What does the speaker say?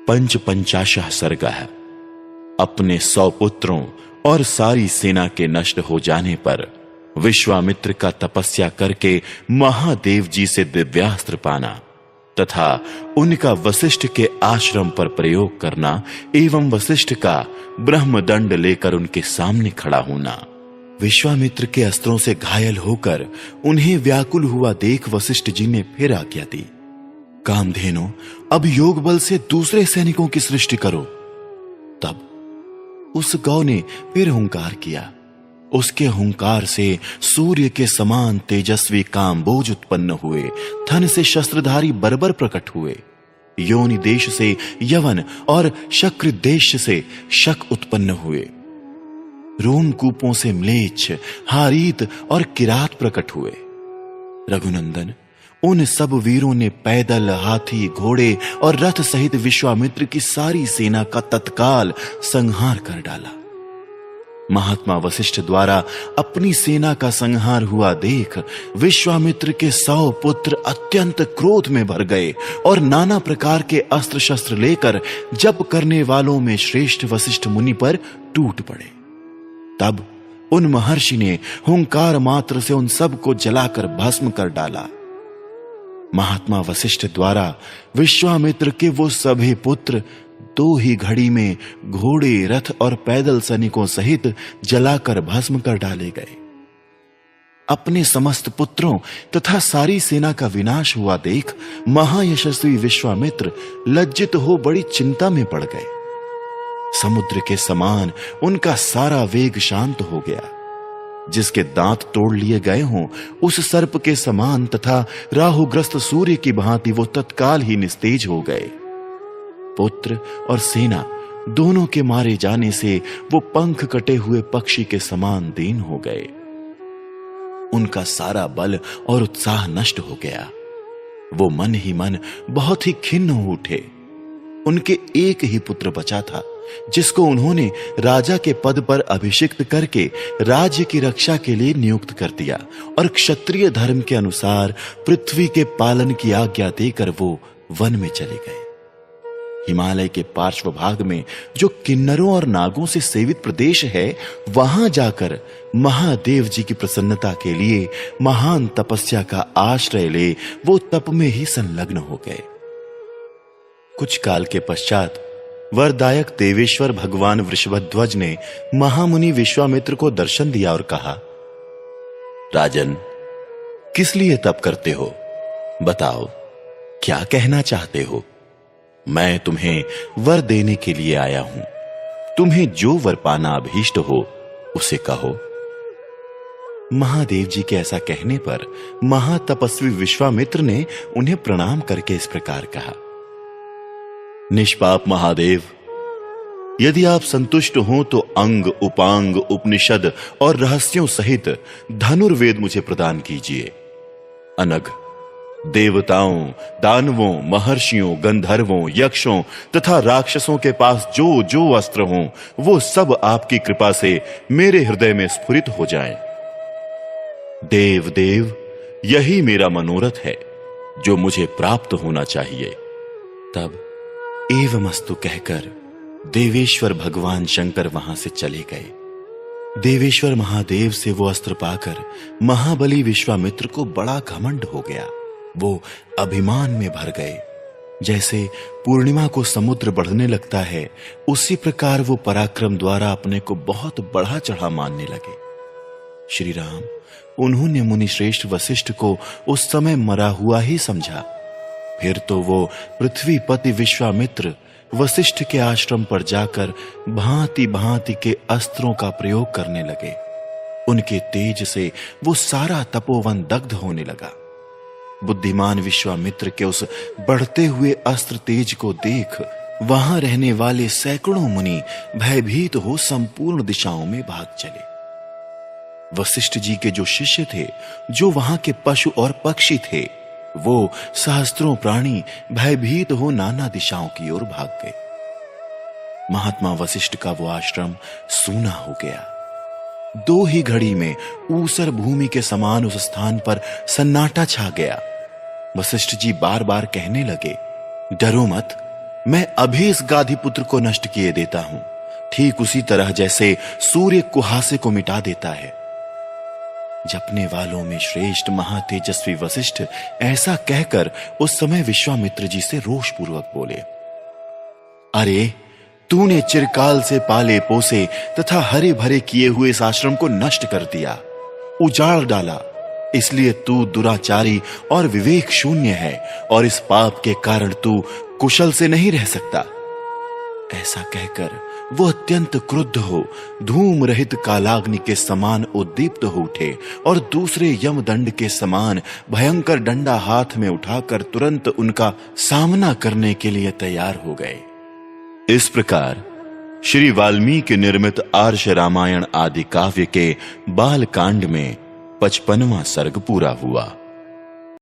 पंचाशः सर्गः। अपने 100 पुत्रों और सारी सेना के नष्ट हो जाने पर विश्वामित्र का तपस्या करके महादेव जी से दिव्यास्त्र पाना तथा उनका वशिष्ठ के आश्रम पर प्रयोग करना एवं वशिष्ठ का ब्रह्मदंड लेकर उनके सामने खड़ा होना। विश्वामित्र के अस्त्रों से घायल होकर उन्हें व्याकुल हुआ देख वशिष्ठ जी ने फिर आज्ञा दी, कामधेनु, अब योग बल से दूसरे सैनिकों की सृष्टि करो। तब उस गौ ने फिर हुंकार किया। उसके हुंकार से सूर्य के समान तेजस्वी कामबोज उत्पन्न हुए, थन से शस्त्रधारी बर्बर प्रकट हुए, योनि देश से यवन और शक्र देश से शक उत्पन्न हुए, रोमकूपों से म्लेच्छ, हारीत और किरात प्रकट हुए। रघुनंदन, उन सब वीरों ने पैदल, हाथी, घोड़े और रथ सहित विश्वामित्र की सारी सेना का तत्काल संहार कर डाला। महात्मा वशिष्ठ द्वारा अपनी सेना का संहार हुआ देख विश्वामित्र के 100 पुत्र अत्यंत क्रोध में भर गए और नाना प्रकार के अस्त्र शस्त्र लेकर जप करने वालों में श्रेष्ठ वशिष्ठ मुनि पर टूट पड़े। तब उन महर्षि ने हुंकार मात्र से उन सब को जलाकर भस्म कर डाला। महात्मा वशिष्ठ द्वारा विश्वामित्र के वो सभी पुत्र 2 ही घड़ी में घोड़े, रथ और पैदल सैनिकों सहित जलाकर भस्म कर डाले गए। अपने समस्त पुत्रों तथा सारी सेना का विनाश हुआ देख महायशस्वी विश्वामित्र लज्जित हो बड़ी चिंता में पड़ गए। समुद्र के समान उनका सारा वेग शांत हो गया। जिसके दांत तोड़ लिए गए हों उस सर्प के समान तथा राहुग्रस्त सूर्य की भांति वो तत्काल ही निस्तेज हो गए। पुत्र और सेना दोनों के मारे जाने से वो पंख कटे हुए पक्षी के समान दीन हो गए। उनका सारा बल और उत्साह नष्ट हो गया। वो मन ही मन बहुत ही खिन्न हो उठे। उनके एक ही पुत्र बचा था जिसको उन्होंने राजा के पद पर अभिषिक्त करके राज्य की रक्षा के लिए नियुक्त कर दिया और क्षत्रिय धर्म के अनुसार पृथ्वी के पालन की आज्ञा देकर वो वन में चले गए। हिमालय के पार्श्व भाग में जो किन्नरों और नागों से सेवित प्रदेश है, वहां जाकर महादेव जी की प्रसन्नता के लिए महान तपस्या का आश्रय ले वो तप में ही संलग्न हो गए। कुछ काल के पश्चात वरदायक देवेश्वर भगवान वृषभध्वज ने महामुनि विश्वामित्र को दर्शन दिया और कहा, राजन, किस लिए तप करते हो? बताओ, क्या कहना चाहते हो? मैं तुम्हें वर देने के लिए आया हूं। तुम्हें जो वर पाना अभीष्ट हो उसे कहो। महादेव जी के ऐसा कहने पर महातपस्वी विश्वामित्र ने उन्हें प्रणाम करके इस प्रकार कहा, निष्पाप महादेव, यदि आप संतुष्ट हो तो अंग, उपांग, उपनिषद और रहस्यों सहित धनुर्वेद मुझे प्रदान कीजिए। अनग, देवताओं, दानवों, महर्षियों, गंधर्वों, यक्षों तथा राक्षसों के पास जो जो अस्त्र हों वो सब आपकी कृपा से मेरे हृदय में स्फुरित हो जाएं। देव देव, यही मेरा मनोरथ है जो मुझे प्राप्त होना चाहिए। तब एवमस्तु कहकर देवेश्वर भगवान शंकर वहां से चले गए। देवेश्वर महादेव से वो अस्त्र पाकर महाबली विश्वामित्र को बड़ा घमंड हो गया। वो अभिमान में भर गए। जैसे पूर्णिमा को समुद्र बढ़ने लगता है, उसी प्रकार वो पराक्रम द्वारा अपने को बहुत बढ़ा चढ़ा मानने लगे। श्री राम, उन्होंने मुनि श्रेष्ठ वशिष्ठ को उस समय मरा हुआ ही समझा। फिर तो वो पृथ्वीपति विश्वामित्र वशिष्ठ के आश्रम पर जाकर भांति भांति के अस्त्रों का प्रयोग करने लगे। उनके तेज से वो सारा तपोवन दग्ध होने लगा। बुद्धिमान विश्वामित्र के उस बढ़ते हुए अस्त्र तेज को देख वहां रहने वाले सैकड़ों मुनि भयभीत हो संपूर्ण दिशाओं में भाग चले। वशिष्ठ जी के जो शिष्य थे, जो वहां के पशु और पक्षी थे, वो सहस्त्रों प्राणी भयभीत हो नाना दिशाओं की ओर भाग गए। महात्मा वशिष्ठ का वो आश्रम सूना हो गया। 2 ही घड़ी में ऊसर भूमि के समान उस स्थान पर सन्नाटा छा गया। वशिष्ठ जी बार बार कहने लगे, डरो मत, मैं अभी इस गाधी पुत्र को नष्ट किए देता हूं, ठीक उसी तरह जैसे सूर्य कुहासे को मिटा देता है। जपने वालों में श्रेष्ठ महातेजस्वी वशिष्ठ ऐसा कहकर उस समय विश्वामित्र जी से रोषपूर्वक बोले, अरे तूने चिरकाल से पाले पोसे तथा हरे भरे किए हुए इस आश्रम को नष्ट कर दिया, उजाड़ डाला। इसलिए तू दुराचारी और विवेक शून्य है और इस पाप के कारण तू कुशल से नहीं रह सकता। ऐसा कहकर वो अत्यंत क्रुद्ध हो धूम रहित कालाग्नि के समान उद्दीप्त हो उठे और दूसरे यमदंड के समान भयंकर डंडा हाथ में उठाकर तुरंत उनका सामना करने के लिए तैयार हो गए। इस प्रकार श्री वाल्मीकि निर्मित आर्ष रामायण आदि काव्य के बाल कांड में 55वां सर्ग पूरा हुआ।